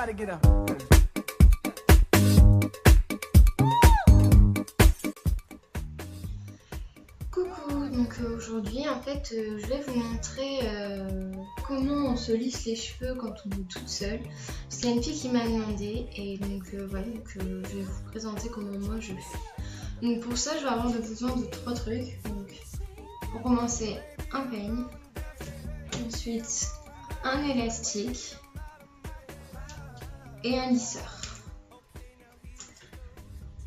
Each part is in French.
Everybody get up. Coucou, donc aujourd'hui en fait je vais vous montrer comment on se lisse les cheveux quand on est toute seule. Parce qu'il y a une fille qui m'a demandé et donc voilà, je vais vous présenter comment moi je fais. Donc pour ça je vais avoir besoin de 3 trucs. Donc pour commencer un peigne, ensuite un élastique et un lisseur.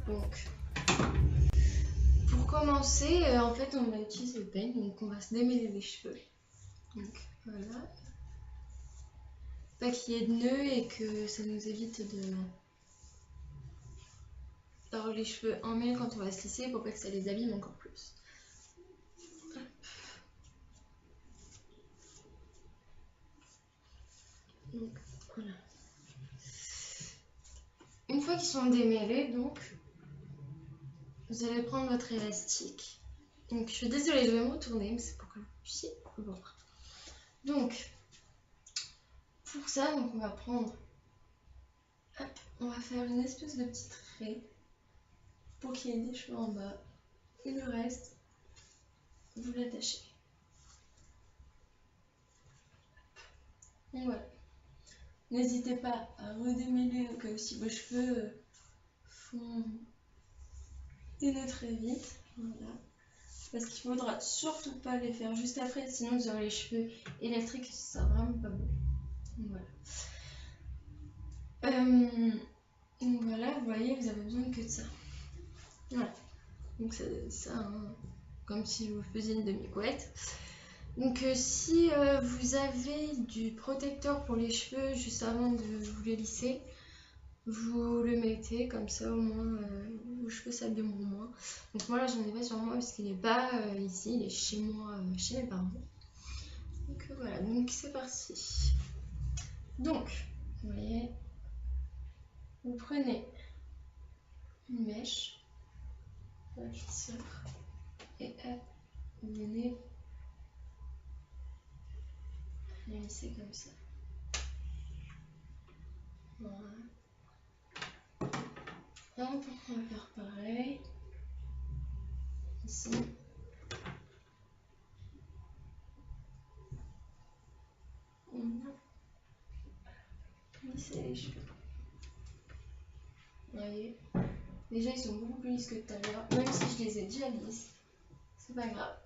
Donc pour commencer, en fait, on va utiliser le peigne, donc on va se démêler les cheveux. Donc voilà. Pas qu'il y ait de nœuds et que ça nous évite d'avoir les cheveux en mêle quand on va se lisser pour pas que ça les abîme encore plus. Hop. Donc voilà. Une fois qu'ils sont démêlés, donc vous allez prendre votre élastique. Donc je suis désolée, je vais me retourner, mais c'est pour que vous puissiez voir. Donc pour ça, donc on va prendre, hop, on va faire une espèce de petit trait pour qu'il y ait des cheveux en bas. Et le reste, vous l'attachez. Donc voilà. N'hésitez pas à redémêler au cas où si vos cheveux font dénouer très vite. Voilà. Parce qu'il ne faudra surtout pas les faire juste après, sinon vous aurez les cheveux électriques, ça sera vraiment pas beau. Donc voilà. Donc voilà, vous voyez, vous avez besoin que de ça. Voilà. Donc c'est ça, hein, comme si vous faisiez une demi-couette. Donc si vous avez du protecteur pour les cheveux juste avant de vous les lisser, vous le mettez comme ça, au moins vos cheveux s'abîmeront moins. Donc moi là j'en ai pas sur moi parce qu'il n'est pas ici, il est chez moi, chez mes parents. Donc voilà, donc c'est parti. Donc vous voyez, vous prenez une mèche, votre lisseur, et hop, vous venez la lisser comme ça. Voilà. Hop, on va faire pareil. Ici. On va lisser les cheveux. Vous voyez, déjà ils sont beaucoup plus lisses que tout à l'heure, même si je les ai déjà lisses. C'est pas grave.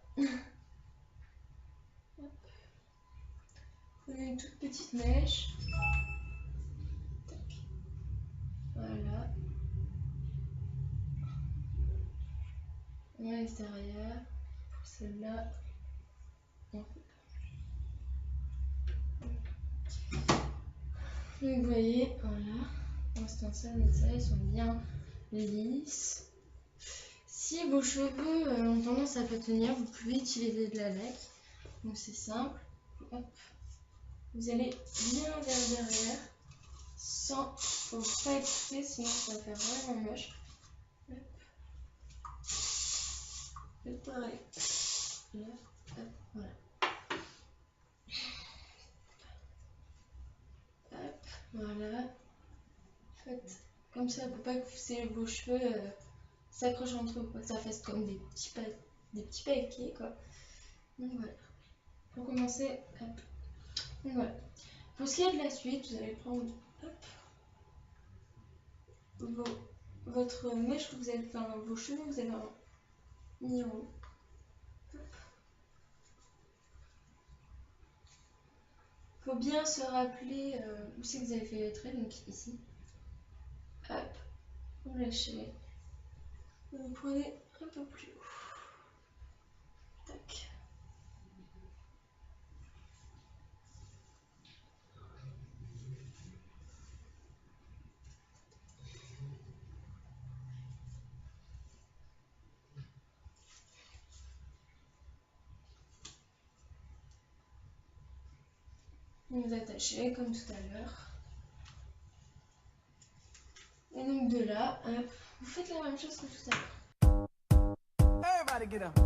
Prenez une toute petite mèche. Tac. Voilà. À l'extérieur. Pour celle-là, on fait pas. Donc vous voyez, voilà. Pour l'instant, ça, ils sont bien lisses. Si vos cheveux ont tendance à pas tenir, vous pouvez utiliser de la laque. Donc c'est simple. Hop. Vous allez bien vers derrière, sans, faut pas étouffer, sinon ça va faire vraiment moche. Hop. Faites pareil. Là, hop, voilà. Hop, voilà. Faites comme ça pour pas que vos cheveux s'accrochent entre eux, pour que ça fasse comme des petits paquets, quoi. Donc voilà. Pour commencer, hop. Donc voilà. Pour ce qui est de la suite, vous allez prendre, hop, votre mèche que vous avez, enfin vos cheveux que vous avez mis en haut. Faut bien se rappeler où c'est que vous avez fait les traits, donc ici. Hop, vous lâchez. Vous prenez un peu plus haut. Tac. Vous attachez comme tout à l'heure. Et donc de là, hop, vous faites la même chose que tout à l'heure. Everybody get up.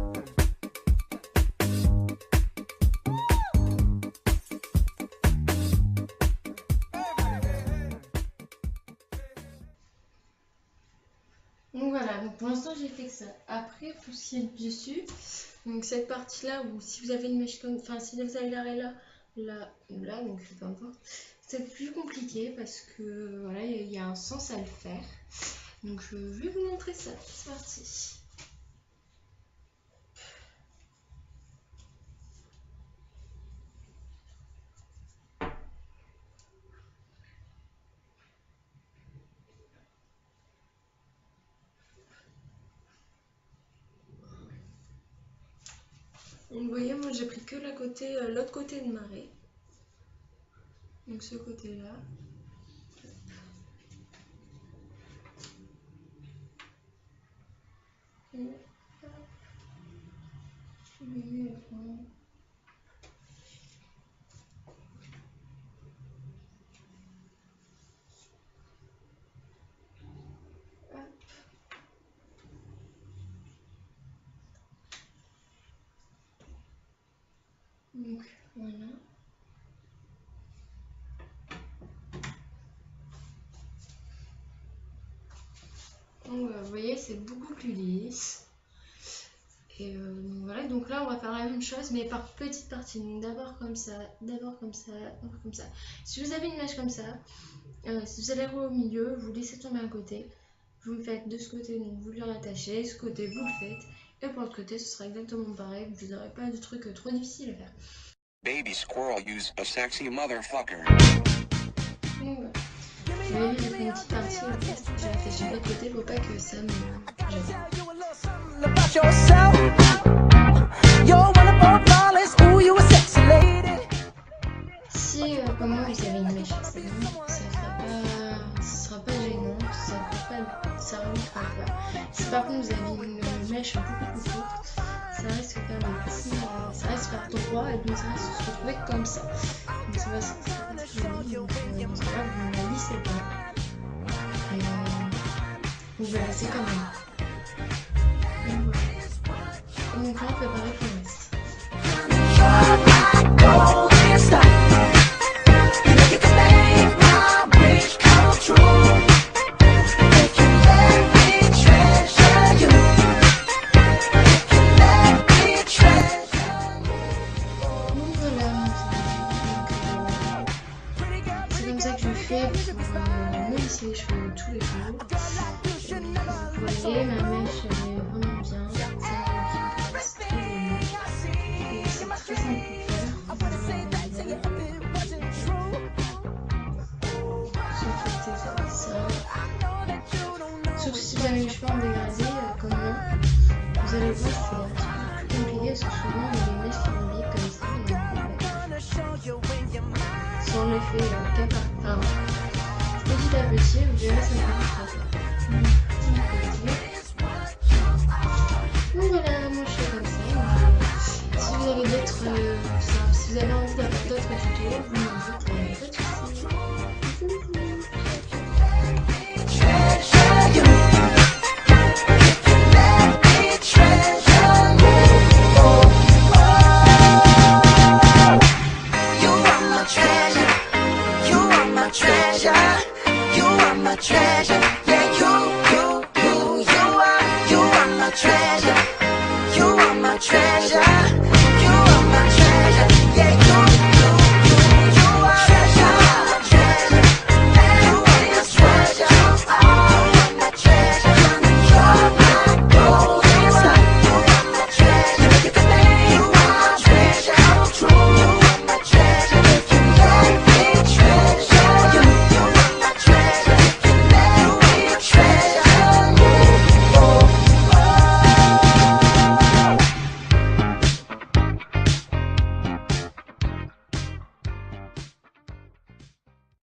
Donc voilà, donc pour l'instant j'ai fait que ça. Après, pour ce qui est dessus, donc cette partie-là, où si vous avez une mèche comme, enfin si vous avez l'arrêt là, là ou là, donc peu importe, c'est plus compliqué parce que voilà, il y a un sens à le faire. Donc je vais vous montrer ça, c'est parti. Donc vous voyez, moi j'ai pris que l'autre côté de marée. Donc ce côté-là. Donc voilà. Donc vous voyez, c'est beaucoup plus lisse. Et voilà, donc là on va faire la même chose mais par petites parties. Donc d'abord comme ça, d'abord comme ça, d'abord comme ça. Si vous avez une mèche comme ça, si vous allez au milieu, vous laissez tomber un côté. Vous le faites de ce côté, donc vous le rattachez, ce côté vous le faites. Et pour l'autre côté, ce sera exactement pareil. Vous n'aurez pas de truc trop difficile à faire. Baby squirrel use a sexy motherfucker. Donc voilà. Vous voyez, j'ai fait une petite partie, en fait, j'ai attaché de l'autre côté pour pas que ça me gêne. Si comment vous avez une mèche, ça sera pas gênant, ça remontera pas. Si par contre vous avez une mèche beaucoup plus courte, ça reste faire ça reste faire droit et donc ça reste se retrouver comme ça. Donc ça va se retrouver, donc dans ce cas vous ne la lissez pas. Et vous la laissez quand même. Donc voilà. Donc là on fait pareil pour le reste. Les cheveux tous les jours. Vous voyez, ma mèche elle est vraiment bien. C'est très simple à faire. Sauf si vous avez les cheveux en dégradé comme moi, vous allez voir c'est un petit peu plus compliqué parce que souvent on a des mèches qui vont bien comme ça. Si on le fait capable. Petit à petit, vous verrez ça va donc voilà, moi je fais comme ça. Si vous avez d'autres, si vous avez envie d'avoir d'autres tutos, vous m'en dites, pas de soucis. Treasure, yeah, you are my treasure, you are my treasure.